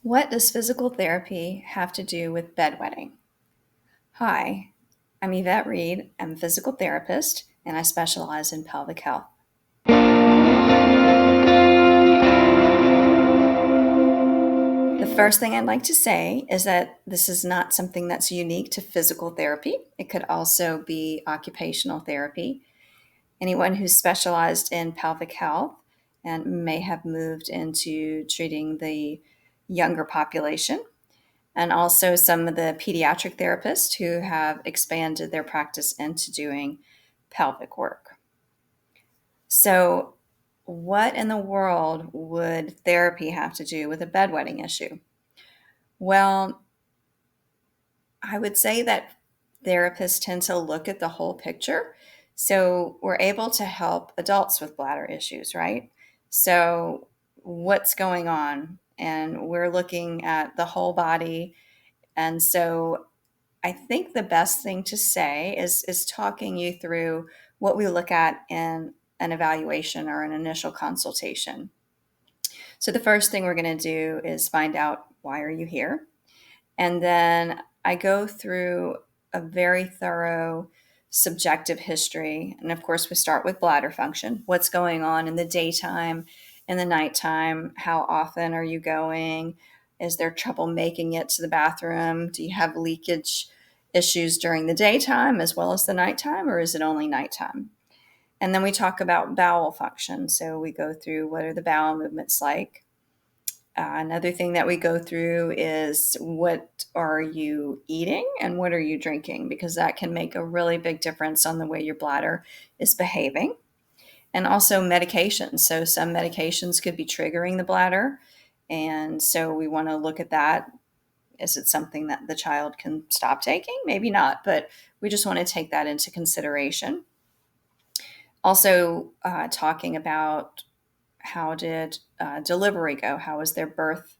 What does physical therapy have to do with bedwetting? Hi, I'm Evette Reed. I'm a physical therapist and I specialize in pelvic health. The first thing I'd like to say is that this is not something that's unique to physical therapy. It could also be occupational therapy. Anyone who's specialized in pelvic health and may have moved into treating the younger population, and also some of the pediatric therapists who have expanded their practice into doing pelvic work. So, what in the world would therapy have to do with a bedwetting issue? Well, I would say that therapists tend to look at the whole picture. So, we're able to help adults with bladder issues, right? So, what's going on? And we're looking at the whole body. And so, I think the best thing to say is talking you through what we look at in an evaluation or an initial consultation. So the first thing we're going to do is find out, why are you here? And then I go through a very thorough subjective history. And of course, we start with bladder function. What's going on in the daytime, in the nighttime? How often are you going? Is there trouble making it to the bathroom? Do you have leakage issues during the daytime as well as the nighttime, or is it only nighttime? And then we talk about bowel function. So we go through, what are the bowel movements like? Another thing that we go through is, what are you eating and what are you drinking? Because that can make a really big difference on the way your bladder is behaving. And also medications. So some medications could be triggering the bladder. And so we want to look at that. Is it something that the child can stop taking? Maybe not, but we just want to take that into consideration. Also, talking about, how did delivery go? How was their birth?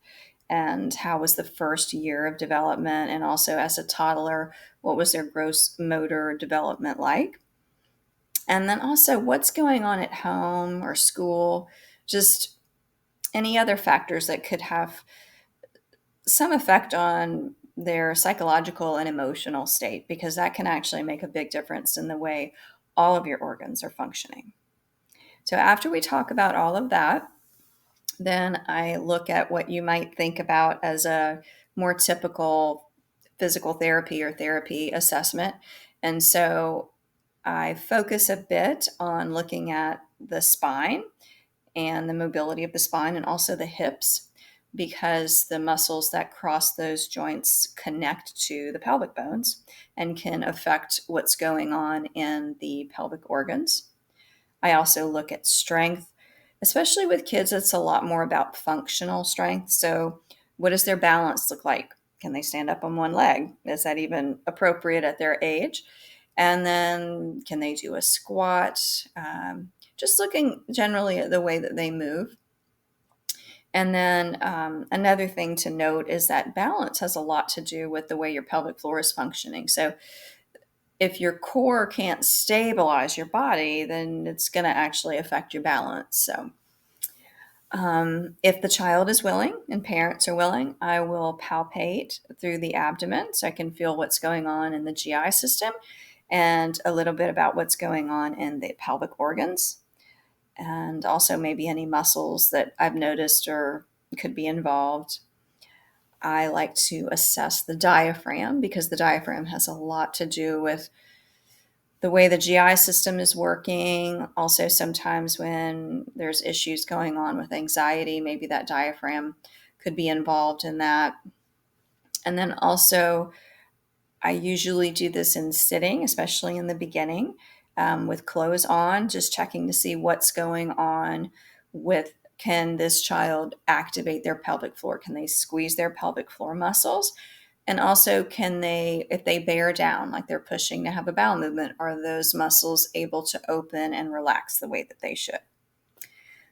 And how was the first year of development? And also, as a toddler, what was their gross motor development like? And then also, what's going on at home or school? Just any other factors that could have some effect on their psychological and emotional state, because that can actually make a big difference in the way all of your organs are functioning. So, after we talk about all of that, then I look at what you might think about as a more typical physical therapy or therapy assessment. And so I focus a bit on looking at the spine and the mobility of the spine and also the hips, because the muscles that cross those joints connect to the pelvic bones and can affect what's going on in the pelvic organs. I also look at strength. Especially with kids, it's a lot more about functional strength. So, what does their balance look like? Can they stand up on one leg? Is that even appropriate at their age? And then, can they do a squat? Just looking generally at the way that they move. And then, another thing to note is that balance has a lot to do with the way your pelvic floor is functioning. So, if your core can't stabilize your body, then it's going to actually affect your balance. So, if the child is willing and parents are willing, I will palpate through the abdomen so I can feel what's going on in the GI system and a little bit about what's going on in the pelvic organs, and also maybe any muscles that I've noticed or could be involved. I like to assess the diaphragm, because the diaphragm has a lot to do with the way the GI system is working. Also, sometimes when there's issues going on with anxiety, maybe that diaphragm could be involved in that. And then also, I usually do this in sitting, especially in the beginning, with clothes on, just checking to see what's going on with, can this child activate their pelvic floor? Can they squeeze their pelvic floor muscles? And also, can they, if they bear down, like they're pushing to have a bowel movement, are those muscles able to open and relax the way that they should?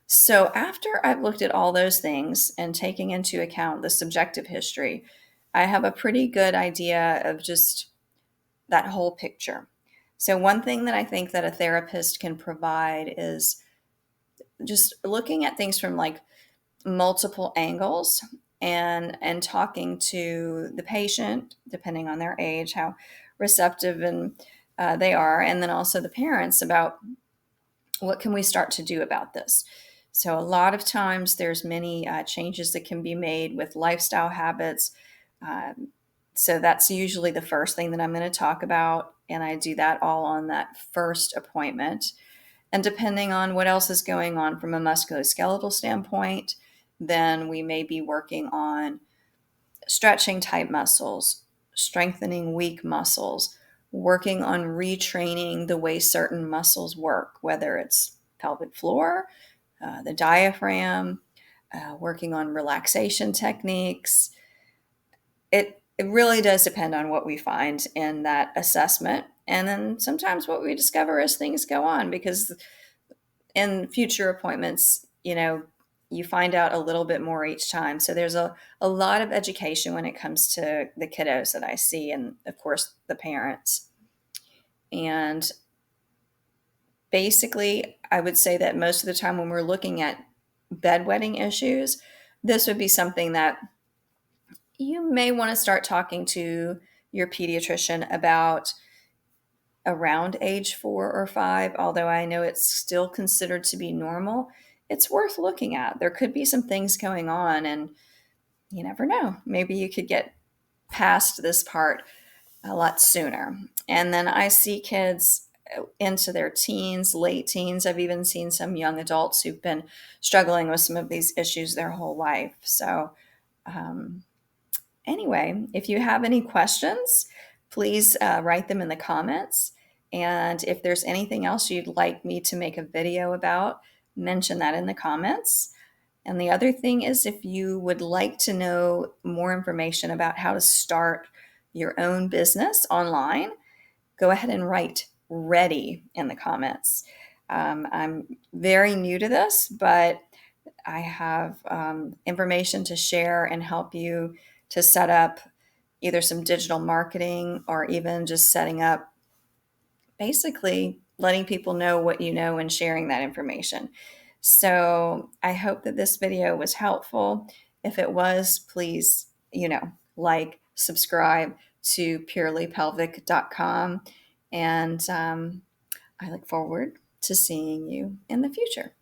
So after I've looked at all those things and taking into account the subjective history, I have a pretty good idea of just that whole picture. So one thing that I think that a therapist can provide is just looking at things from like multiple angles and talking to the patient, depending on their age, how receptive and they are, and then also the parents about what can we start to do about this. So a lot of times there's many changes that can be made with lifestyle habits. Um, so that's usually the first thing that I'm going to talk about, and I do that all on that first appointment. And depending on what else is going on from a musculoskeletal standpoint, then we may be working on stretching tight muscles, strengthening weak muscles, working on retraining the way certain muscles work, whether it's pelvic floor, the diaphragm, working on relaxation techniques. It really does depend on what we find in that assessment. And then sometimes what we discover as things go on, because in future appointments, you find out a little bit more each time. So there's a lot of education when it comes to the kiddos that I see, and of course the parents. And basically, I would say that most of the time when we're looking at bedwetting issues, this would be something that you may want to start talking to your pediatrician about around age 4 or 5, although I know it's still considered to be normal. It's worth looking at. There could be some things going on, and you never know. Maybe you could get past this part a lot sooner. And then I see kids into their teens, late teens. I've even seen some young adults who've been struggling with some of these issues their whole life. So, anyway, if you have any questions, please write them in the comments. And if there's anything else you'd like me to make a video about, mention that in the comments. And the other thing is, if you would like to know more information about how to start your own business online, go ahead and write ready in the comments. I'm very new to this, but I have information to share and help you to set up either some digital marketing or even just setting up, basically letting people know what you know and sharing that information. So I hope that this video was helpful. If it was, please, like, subscribe to purelypelvic.com. And I look forward to seeing you in the future.